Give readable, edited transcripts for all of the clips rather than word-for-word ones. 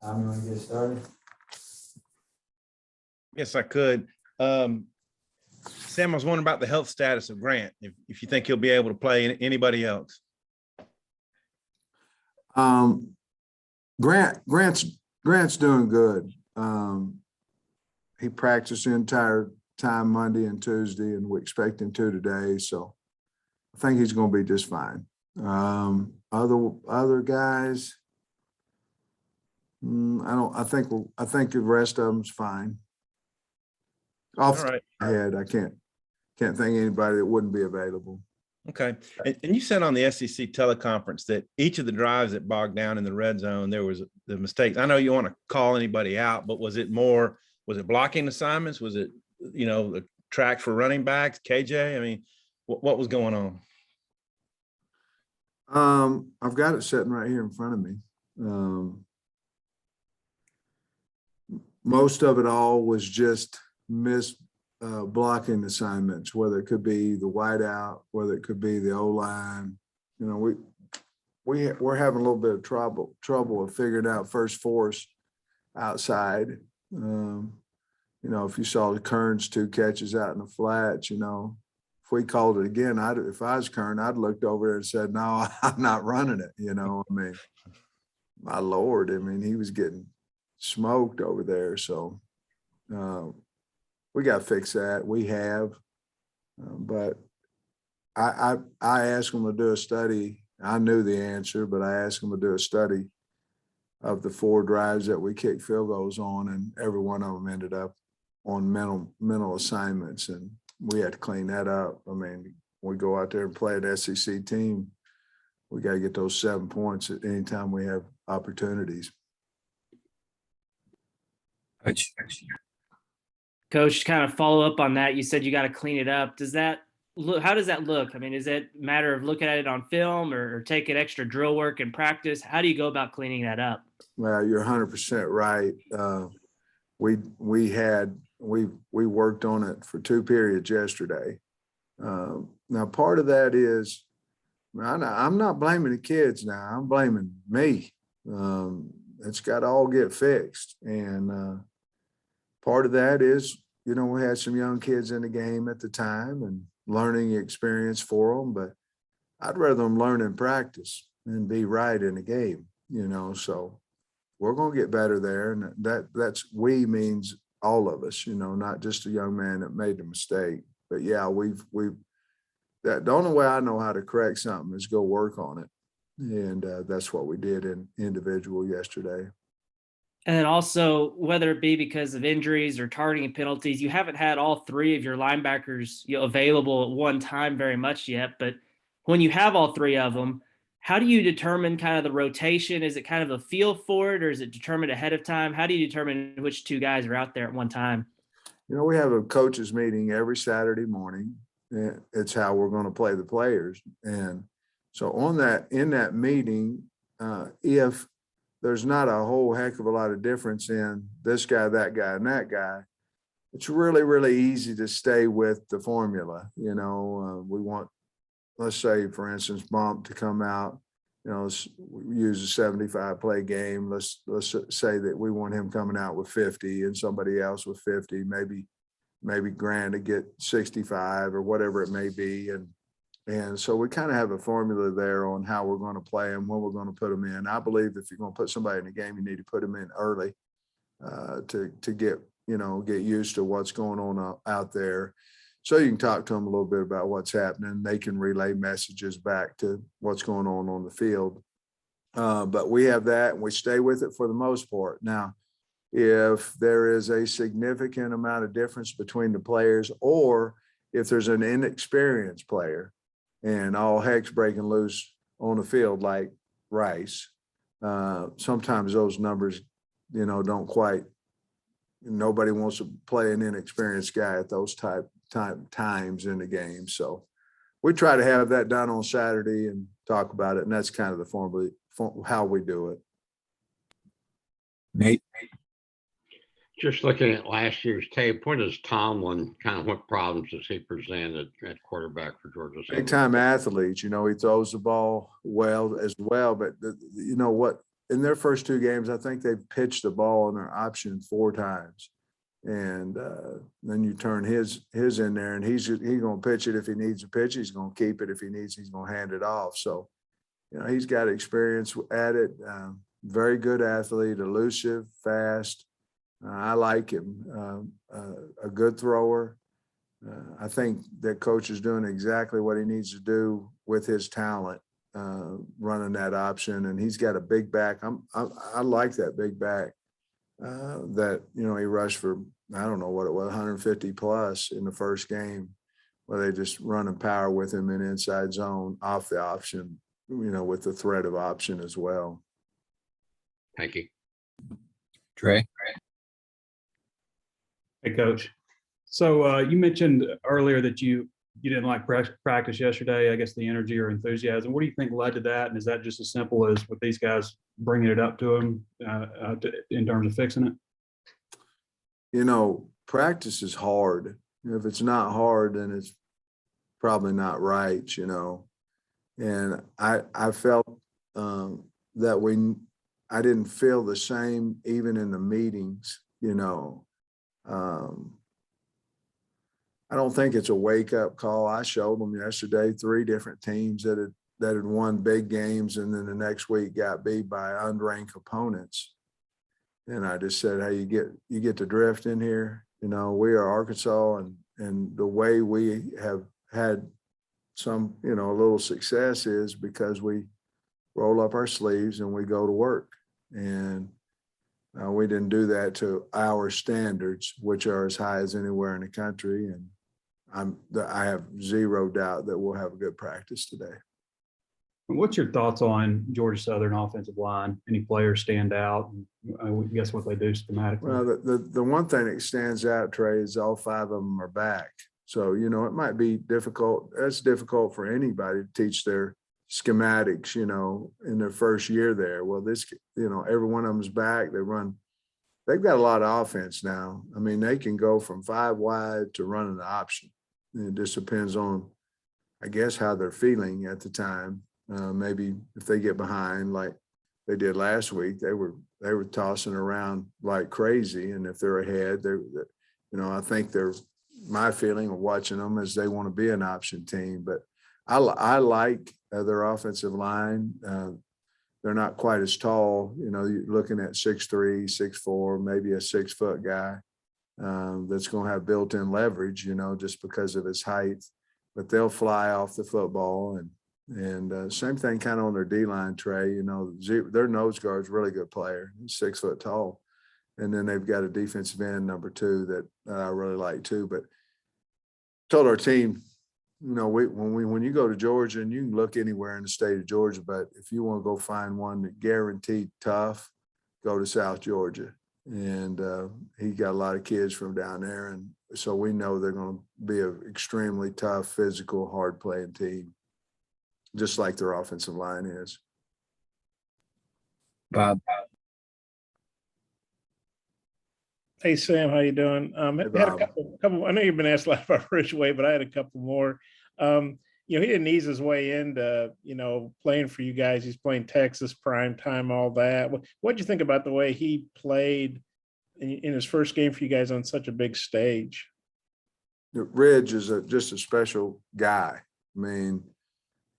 Tom, you want to get started? Yes, I could. Sam, I was wondering about the health status of Grant, if you think he'll be able to play anybody else. Grant's doing good. He practiced the entire time Monday and Tuesday, and we expect him to today. So I think he's going to be just fine. Other guys, I think the rest of them's fine. Off the top of my head, I can't think of anybody that wouldn't be available. Okay. And you said on the SEC teleconference that each of the drives that bogged down in the red zone, there was the mistakes. I know you want to call anybody out, but was it blocking assignments? Was it, the tracks for running backs, KJ? I mean, what was going on? I've got it sitting right here in front of me. Most of it all was just missed blocking assignments, whether it could be the wideout, whether it could be the O-line. We're having a little bit of trouble of figuring out first force outside. If you saw the Kern's 2 catches out in the flats, if we called it again, if I was Kern, I'd looked over there and said, no, I'm not running it. My Lord, he was getting smoked over there. So we got to fix that. We have, but I asked them to do a study. I knew the answer, but I asked them to do a study of the 4 drives that we kicked field goals on, and every one of them ended up on mental assignments, and we had to clean that up. We go out there and play an SEC team. We got to get those 7 points at any time we have opportunities. Coach, to kind of follow up on that, you said you got to clean it up. How does that look? Is it a matter of looking at it on film or taking extra drill work and practice? How do you go about cleaning that up? Well, you're 100% right. We worked on it for 2 periods yesterday. Now, part of that is, I'm not blaming the kids now. I'm blaming me. It's got to all get fixed. And part of that is, we had some young kids in the game at the time and learning experience for them, but I'd rather them learn in practice and be right in the game, so we're going to get better there. And that's we means all of us, not just a young man that made the mistake. But yeah, the only way I know how to correct something is go work on it. And that's what we did in individual yesterday. And then also, whether it be because of injuries or targeting penalties, you haven't had all 3 of your linebackers available at one time very much yet. But when you have all 3 of them, how do you determine kind of the rotation? Is it kind of a feel for it, or is it determined ahead of time? How do you determine which 2 guys are out there at one time? We have a coaches meeting every Saturday morning. It's how we're going to play the players. And so in that meeting, if there's not a whole heck of a lot of difference in this guy, that guy, and that guy, it's really, really easy to stay with the formula. We want, let's say, for instance, Bump to come out, we use a 75 play game. Let's say that we want him coming out with 50 and somebody else with 50, maybe Grant to get 65 or whatever it may be. And so we kind of have a formula there on how we're going to play them, when we're going to put them in. I believe if you're going to put somebody in the game, you need to put them in early to get used to what's going on out there. So you can talk to them a little bit about what's happening. They can relay messages back to what's going on the field. But we have that, and we stay with it for the most part. Now, if there is a significant amount of difference between the players, or if there's an inexperienced player and all heck's breaking loose on the field like Rice, sometimes those numbers, don't quite, nobody wants to play an inexperienced guy at those times in the game. So we try to have that done on Saturday and talk about it. And that's kind of the formula, how we do it. Nate. Just looking at last year's tape, what is Tomlin, what problems does he present at quarterback for Georgia Southern? Big time athlete, he throws the ball well as well, but what in their first 2 games, I think they've pitched the ball in their option 4 times. And then you turn his in there, and he's going to pitch it if he needs to pitch. He's going to keep it if he needs. He's going to hand it off. So, he's got experience at it. Very good athlete, elusive, fast. I like him. A good thrower. I think that coach is doing exactly what he needs to do with his talent, running that option. And he's got a big back. I like that big back. That he rushed for, I don't know what it was, 150 plus in the first game, where they just running power with him in inside zone off the option, with the threat of option as well. Thank you. Trey. Hey, Coach. So you mentioned earlier that you didn't like practice yesterday. I guess the energy or enthusiasm. What do you think led to that? And is that just as simple as with these guys bringing it up to them in terms of fixing it? Practice is hard. If it's not hard, then it's probably not right. And I felt that I didn't feel the same even in the meetings. I don't think it's a wake-up call. I showed them yesterday 3 different teams that had won big games, and then the next week got beat by unranked opponents. And I just said, hey, you get the drift in here. We are Arkansas, and the way we have had some, a little success is because we roll up our sleeves and we go to work. And we didn't do that to our standards, which are as high as anywhere in the country. And I have zero doubt that we'll have a good practice today. What's your thoughts on Georgia Southern offensive line? Any players stand out? And guess what they do schematically? Well, the one thing that stands out, Trey, is all 5 of them are back. So, it might be difficult. That's difficult for anybody to teach their schematics, in their first year there. Well, every one of them's back. They've got a lot of offense now. I mean, they can go from 5 wide to running the option. And it just depends on, I guess, how they're feeling at the time. Maybe if they get behind like they did last week, they were tossing around like crazy. And if they're ahead, I think my feeling of watching them is they want to be an option team. But I like their offensive line. They're not quite as tall. You're looking at 6'3", 6'4", maybe a 6-foot guy that's going to have built-in leverage, just because of his height. But they'll fly off the football. And same thing kind of on their D-line, Trey. Their nose guard's a really good player. He's 6 foot tall. And then they've got a defensive end, number 2, that I really like too. But told our team, when you go to Georgia, and you can look anywhere in the state of Georgia, but if you want to go find one that guaranteed tough, go to South Georgia. And he got a lot of kids from down there. And so we know they're going to be an extremely tough, physical, hard-playing team, just like their offensive line is. Bob. Hey, Sam, how you doing? I had Bob. a couple. I know you've been asked a lot about Ridgeway, but I had a couple more. He didn't ease his way into, playing for you guys. He's playing Texas prime time, all that. What'd you think about the way he played in his first game for you guys on such a big stage? Ridge is just a special guy. I mean,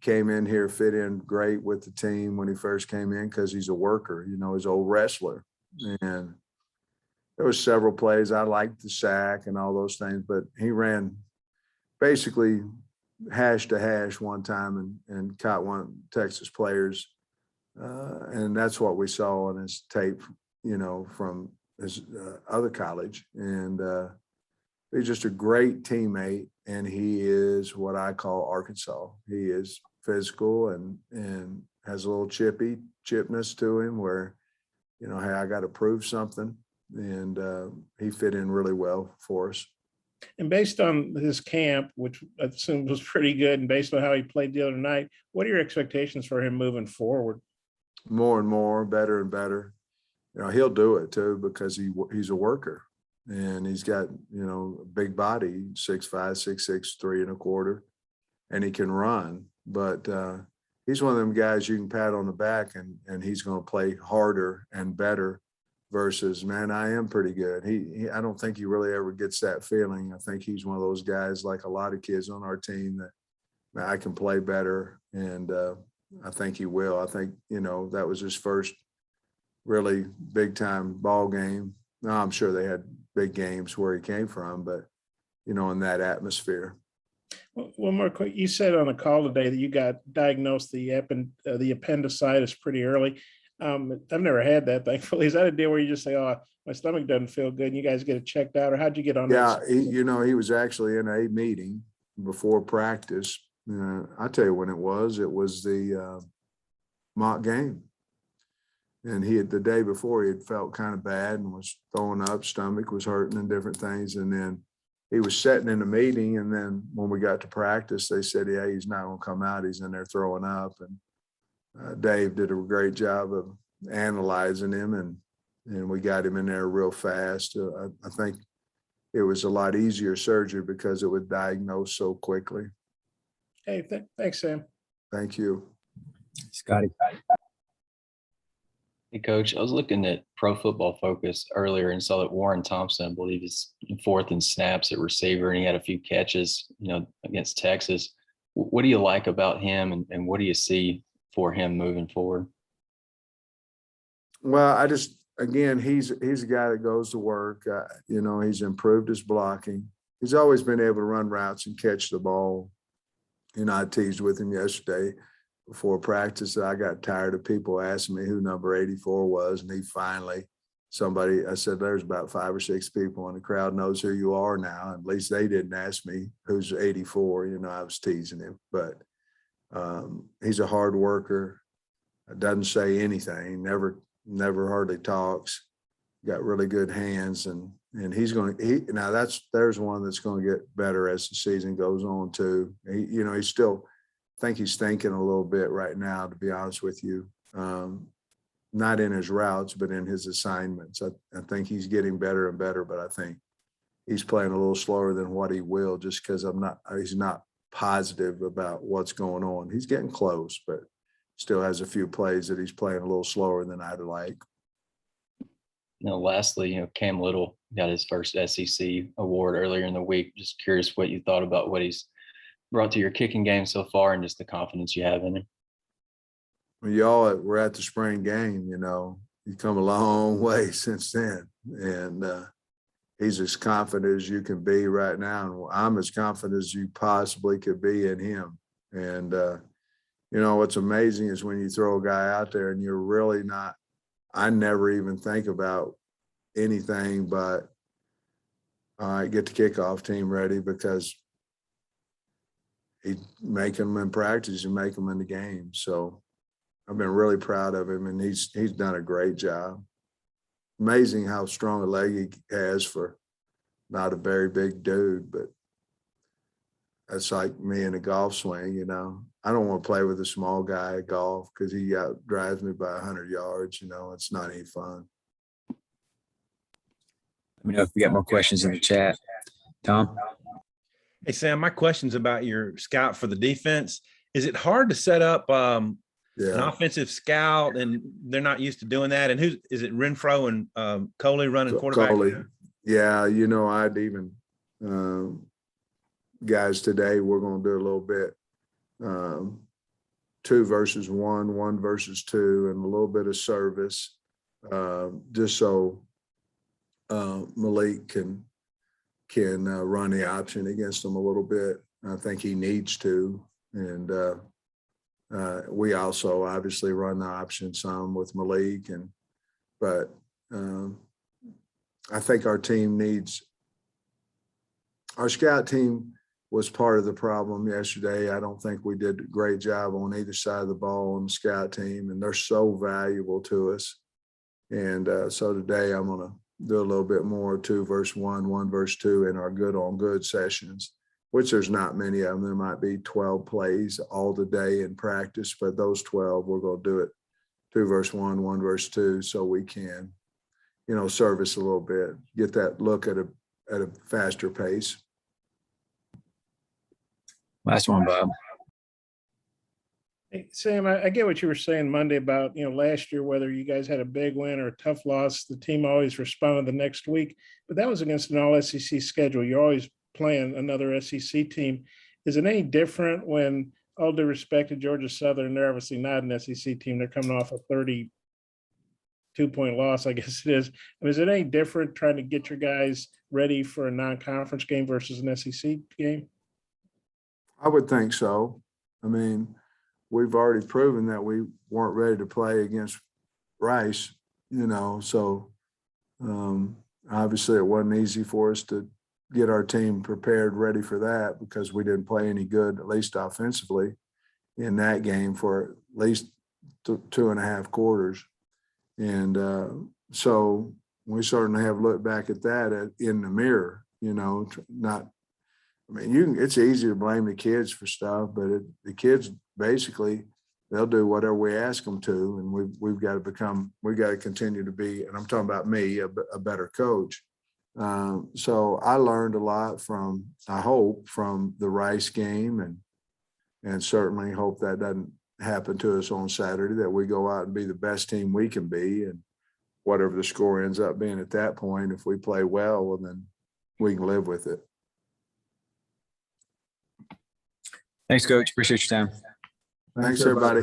came in here, fit in great with the team when he first came in because he's a worker, he's an old wrestler. And there was several plays. I liked the sack and all those things, but he ran basically hash to hash one time and caught one Texas players. And that's what we saw on his tape, from his other college. And he's just a great teammate. And he is what I call Arkansas. He is physical and has a little chipness to him where, hey, I got to prove something. And he fit in really well for us. And based on his camp, which I assume was pretty good, and based on how he played the other night, what are your expectations for him moving forward? More and more, better and better. He'll do it too because he's a worker, and he's got a big body, 6'5", 6'6", 3 1/4, and he can run. But he's one of them guys you can pat on the back and he's going to play harder and better versus, man, I am pretty good. I don't think he really ever gets that feeling. I think he's one of those guys, like a lot of kids on our team, that man, I can play better. And I think he will. I think, that was his first really big time ball game. Now, I'm sure they had big games where he came from, but, in that atmosphere. One more quick, you said on a call today that you got diagnosed the appendicitis pretty early. I've never had that, thankfully. Is that a deal where you just say, oh, my stomach doesn't feel good and you guys get it checked out, or how'd you get on Yeah, that? he was actually in a meeting before practice. I'll tell you when it was the mock game. And the day before, he had felt kind of bad and was throwing up, stomach was hurting and different things. And then he was sitting in the meeting. And then when we got to practice, they said, yeah, he's not going to come out. He's in there throwing up. And Dave did a great job of analyzing him. And we got him in there real fast. I think it was a lot easier surgery because it was diagnosed so quickly. Hey, thanks, Sam. Thank you. Scotty. Hey, Coach, I was looking at Pro Football Focus earlier and saw that Warren Thompson, I believe, is fourth in snaps at receiver, and he had a few catches, against Texas. What do you like about him, and what do you see for him moving forward? Well, again, he's a guy that goes to work. He's improved his blocking. He's always been able to run routes and catch the ball. I teased with him yesterday before practice that I got tired of people asking me who number 84 was. And I said, there's about 5 or 6 people in the crowd knows who you are now. At least they didn't ask me who's 84. I was teasing him, but he's a hard worker. Doesn't say anything, never hardly talks, got really good hands. And there's one that's going to get better as the season goes on too. He's still, I think he's thinking a little bit right now, to be honest with you. Not in his routes, but in his assignments. I think he's getting better and better, but I think he's playing a little slower than what he will, just because he's not positive about what's going on. He's getting close, but still has a few plays that he's playing a little slower than I'd like. Lastly, Cam Little got his first SEC award earlier in the week. Just curious what you thought about what he's brought to your kicking game so far and just the confidence you have in him. Well, y'all were at the spring game, you've come a long way since then. And he's as confident as you can be right now. And I'm as confident as you possibly could be in him. And, what's amazing is when you throw a guy out there and you're really not, I never even think about anything but get the kickoff team ready, because he make them in practice and make them in the game. So I've been really proud of him, and he's done a great job. Amazing how strong a leg he has for not a very big dude, but that's like me in a golf swing, I don't want to play with a small guy at golf because he drives me by 100 yards, it's not any fun. Let me know if we got more questions in the chat. Tom? Hey, Sam, my question's about your scout for the defense. Is it hard to set up an offensive scout, and they're not used to doing that? And is it Renfro and Coley running quarterback? Coley. Yeah, I'd even guys today, we're going to do a little bit 2 versus 1, 1 versus 2, and a little bit of service, just so Malik can run the option against them a little bit. I think he needs to. And we also obviously run the option some with Malik. But I think our scout team was part of the problem yesterday. I don't think we did a great job on either side of the ball on the scout team, and they're so valuable to us. And so today I'm going to do a little bit more 2 versus 1, 1 versus 2 in our good on good sessions, which there's not many of them. There might be 12 plays all the day in practice, but those 12, we're going to do it 2 versus 1, 1 versus 2, so we can, service a little bit, get that look at a faster pace. Last one, Bob. Hey, Sam, I get what you were saying Monday about, last year, whether you guys had a big win or a tough loss, the team always responded the next week, but that was against an all SEC schedule. You're always playing another SEC team. Is it any different when, all due respect to Georgia Southern, they're obviously not an SEC team. They're coming off a 32-point loss, I guess it is. I mean, is it any different trying to get your guys ready for a non-conference game versus an SEC game? I would think so. I mean, we've already proven that we weren't ready to play against Rice, so obviously it wasn't easy for us to get our team prepared, ready for that, because we didn't play any good, at least offensively, in that game for at least 2.5 quarters. And so we certainly have looked back at that in the mirror, it's easy to blame the kids for stuff, but the kids basically, they'll do whatever we ask them to, and we've got to continue to be, and I'm talking about me, a better coach. So I learned a lot I hope, from the Rice game, and certainly hope that doesn't happen to us on Saturday, that we go out and be the best team we can be, and whatever the score ends up being at that point, if we play well, then we can live with it. Thanks, Coach. Appreciate your time. Thanks, everybody.